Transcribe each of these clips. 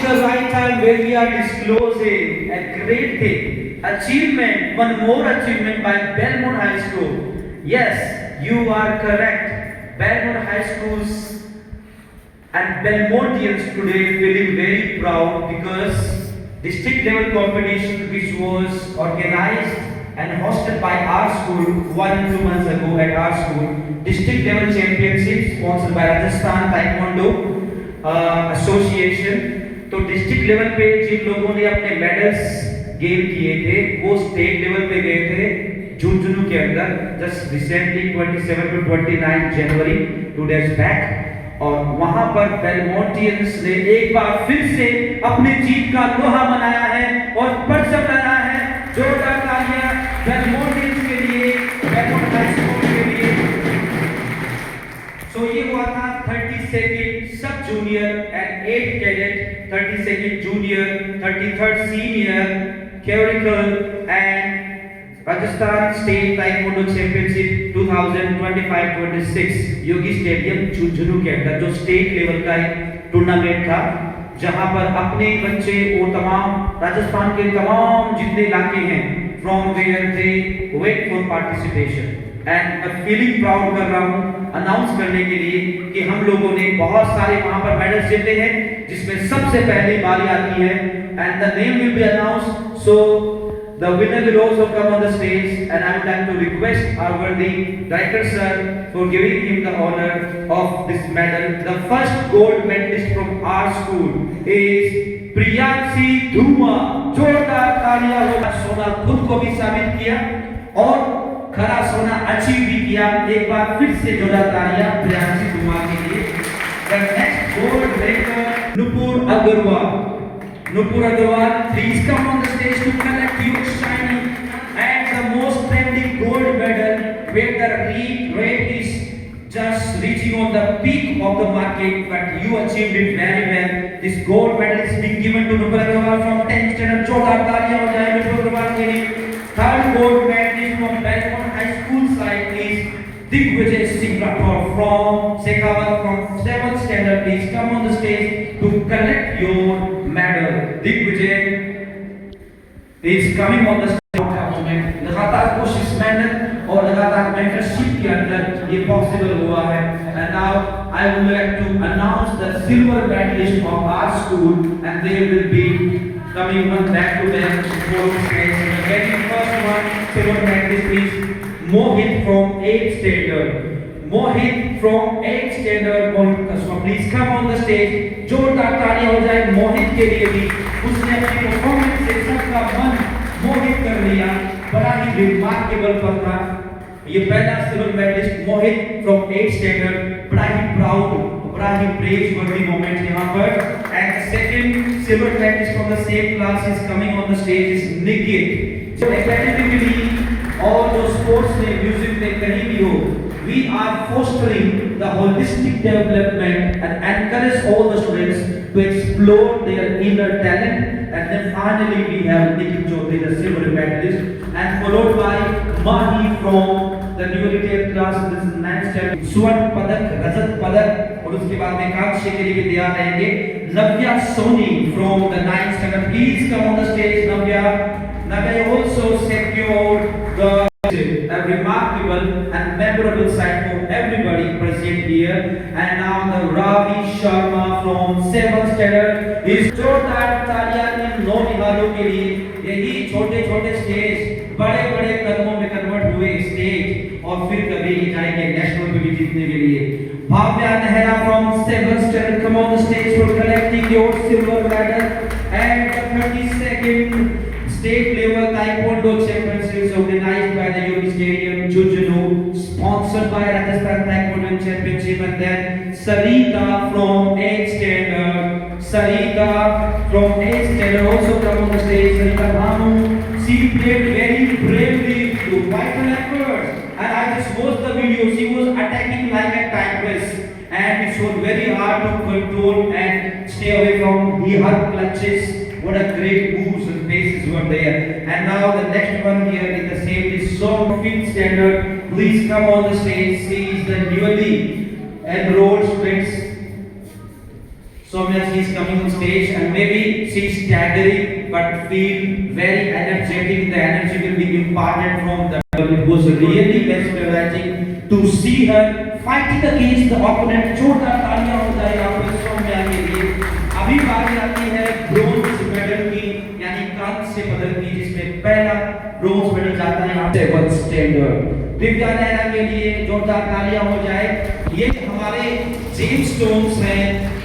the right time where we are disclosing a great thing, achievement, one more achievement by Belmont High School. Yes, you are correct. Belmont High School's and Belmontians today feeling very proud because district level competition which was organized and hosted by our school 1 2 months ago at our school, district level championship sponsored by Rajasthan Taekwondo association. तो district level पे जिन लोगों ने अपने medals gain किए थे वो state level पे गए थे झुंझुनू के अंदर just recently 27 to 29 January 2 days back. और वहां पर बेलमोंटियंस ने एक बार फिर से अपनी जीत का लोहा मनाया है और परचम लहराया है. जोरदार तालियां बेलमोंटियंस के लिए, बेलमोंट हाई स्कूल के लिए. सो ये हुआ था 32nd सब junior and 8th cadet, 32nd junior, 33rd senior clerical and Rajasthan state taekwondo championship 2025-26 Yogi stadium Jhunjhunu के अंदर जो स्टेट लेवल का एक टूर्नामेंट था जहां पर अपने बच्चे और तमाम राजस्थान के तमाम जितने इलाके हैं from where they wait for participation. And मैं फीलिंग प्राउड कर रहा हूं अनाउंस करने के लिए कि हम लोगों ने बहुत सारे वहां पर मेडल्स जीते हैं जिसमें सबसे पहली बारी आती है and the name will be announced. So the winner will also come on the stage and I would like to request our worthy director sir for giving him the honor of this medal. The first gold medalist from our school is Priyanshi Dhuma. जोरदार तालियां हो. सोना खुद को भी साबित किया और खरा सोना अचीव भी किया. एक बार फिर से जोरदार तालियां प्रियांशी धुमा के लिए. The next gold winner Nupur Agarwal. Nupur Agarwal, please come on the stage to collect your shiny and the most trending gold medal where the rate is just reaching on the peak of the market, but you achieved it very well. This gold medal is being given to Nupur Agarwal from 10th standard. जोरदार तालियां हो जाए Nupur Agarwal के लिए. Third gold medal is from Belmont High School side is Digvijay Singh Rathore from Shekhawat from 7th standard. Please come on the stage to collect your medal. Digvijay is coming on the stage का moment. लगातार कोशिश मेहनत और लगातार mentorship के अंदर ये possible हुआ है. And now I would like to announce the silver medalist of our school and they will be coming one back to back for stage. The very first one silver medalist is Mohit from 8th standard. Mohit from 8th standard. Mohit Kaswa, please come on the stage. जोरदार तालियां हो जाए मोहित के लिए भी. उसने अपनी performance से सबका मन मोहित कर लिया. बड़ा ही रिमार्केबल पर था. ये पहला silver medallist Mohit from 8th standard. बड़ा ही प्राउड, बड़ा ही प्रेज वर्दी मोमेंट यहाँ पर. And the second silver medalist from the same class is coming on the stage is Nikit. So academically और जो स्पोर्ट्स में म्यूजिक में कहीं भी हो, we are fostering the holistic development and encourage all the students to explore their inner talent. And then finally we have Nikhil Chaudhary, the silver medalist, and followed by Mahi from the newly 10th class. This is 9th standard. स्वर्ण पदक, रजत पदक और उसके बाद में कांस्य के लिए भी तैयार रहेंगे. Navya Soni from the 9th standard. Please come on the stage, Navya. Navya also secured a remarkable and memorable sight for everybody present here. And now the Ravi Sharma from 7th standard is जोरदार तालियां इन नौनिहालों के लिए. यही छोटे छोटे stage बड़े बड़े कदमों में कन्वर्ट हुए स्टेज और फिर कभी जाएंगे नेशनल पे भी जीतने के लिए. Bhavya Nehra from 7th standard, come on the stage for collecting your silver medal. And the 32nd State level Taekwondo Championships organized by the Yogi Stadium, Jhunjhunu, sponsored by Rajasthan Taekwondo Championship. And then Sarita from 8th standard. Sarita from 8th standard also come on the stage. Sarita Bhanu, she played very bravely to vital efforts. And I just watched the video. She was attacking like a tigress, and it was very hard to control and stay away from her clutches. What a great moves and paces were there. And now the next one here in the same is Som 5th standard. Please come on the stage. She is the newly enrolled students. Soumya, she is coming on stage and maybe she is staggering but feel very energetic. The energy will be imparted from the. It was really mesmerizing to see her fighting against the opponent. जोरदार तालियां हो जाए यहाँ पे सौम्या के लिए। अभी बारी आती है ब्रोंज मेडल की, यानी कांस्य पदक की, जिसमें पहला ब्रोंज मेडल जाता है यहाँ से 7th स्टैंडर्ड। दिव्या नैना के लिए जोरदार तालियां हो जाए। ये हमारे जेम्स स्टोन्स हैं,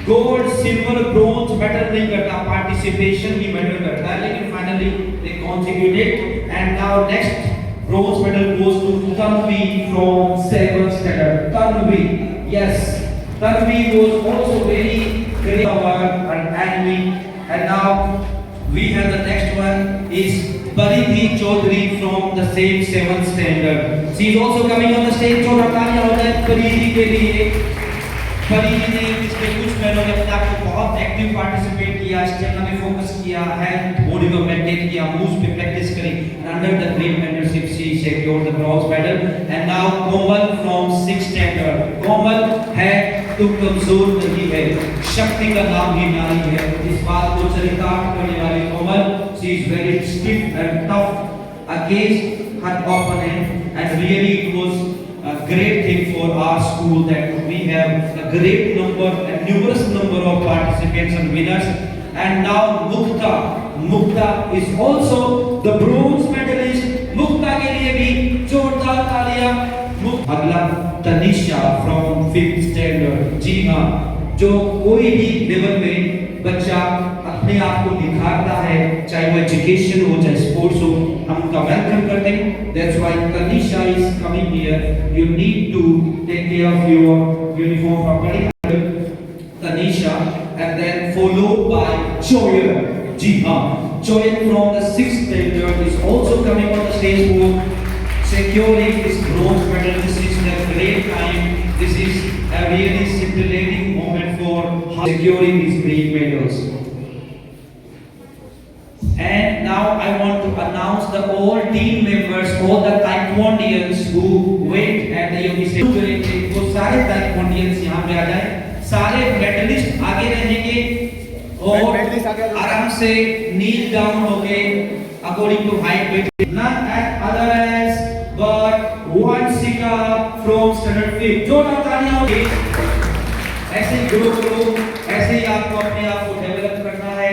गोल्ड सिल्वर ब्रोंज मेडल नहीं करता, पार्टिसिपेशन ही मेडल करता है, लेकिन finally they contributed and now next bronze medal goes to Tanvi from 7th standard. Tanvi, yes, Tanvi was also very great and angry. And now we have the next one is Paridhi Chaudhary from the same 7th standard. She is also coming on the stage. जोरदार तालियां हो जाए परिधि के लिए। परिधि ने इसमें कुछ महीनों में अपने आप को बहुत एक्टिव पार्टिसिपेट किया, स्टेमिना में फोकस किया, हेल्थ बॉडी को मेंटेन किया, मूव्स पे प्रैक्टिस करी। Under the great mentorship she secured the bronze medal. And now Komal from 6th standard. Komal है तो कमजोर नहीं है, शक्ति का नाम ही नारी है। इस बात को चरितार्थ करने वाली कोमल, she is very stiff and tough against her opponent, and really it was a great thing for our school that we have a great number and numerous number of participants and winners. And now Mukta is also the bronze medalist. Mukta के लिए भी जोरदार तालियां। अगला Tanisha from 5th standard। जी हाँ, जो कोई भी लेवल में बच्चा अपने आप को निखारता है, चाहे वो एजुकेशन हो चाहे स्पोर्ट्स हो, हम उनका वेलकम करते हैं। That's why Tanisha is coming here. You need to take care of your uniform properly. Tanisha, and then followed by Joyan. जी हाँ, Joyan from the 6th standard is also coming on the stage for securing this bronze medal. This is a great time. This is a really scintillating moment for securing these great medals. And now I want to announce the all team members, all the taekwondians who went at the yogi stage. वो सारे taekwondians यहाँ पे आ जाए, सारे medallist आगे रहेंगे और आराम से नील डाउन होके according to height weight. None other as but Vansika from standard 5. जोरदार तालियां होगी। ऐसे ग्रो ऐसे ही आपको अपने आप को डेवलप करना है,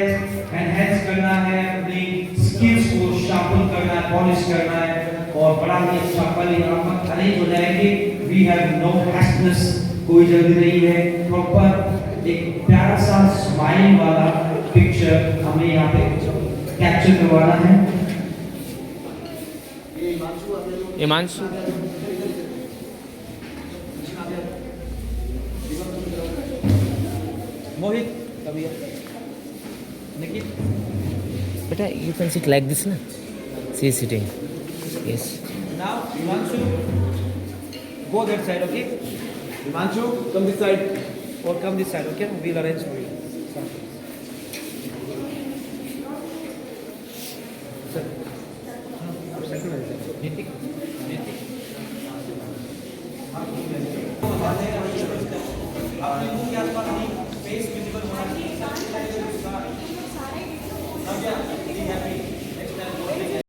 एनहांस करना है, अपनी स्किल्स को शार्पन करना है, पॉलिश करना है, और बड़ा ही अच्छा पल यहाँ पर अरेंज हो जाएंगे। वी हैव नो हैस्टनेस, कोई जल्दी नहीं है। प्रॉपर एक प्यारा सा स्माइल वाला पिक्चर हमें यहाँ पे कैप्चर करवाना है। हिमांशु मोहित कभी निखिल बेटा, you can sit like this na, she is sitting, yes. now Himanshu go that side, okay? Himanshu, come this side. Or come this side, okay? We'll arrange for you. Sir. आप second आ जाइए। नीतिक अपने मुंह के आसपास face visible होना चाहिए।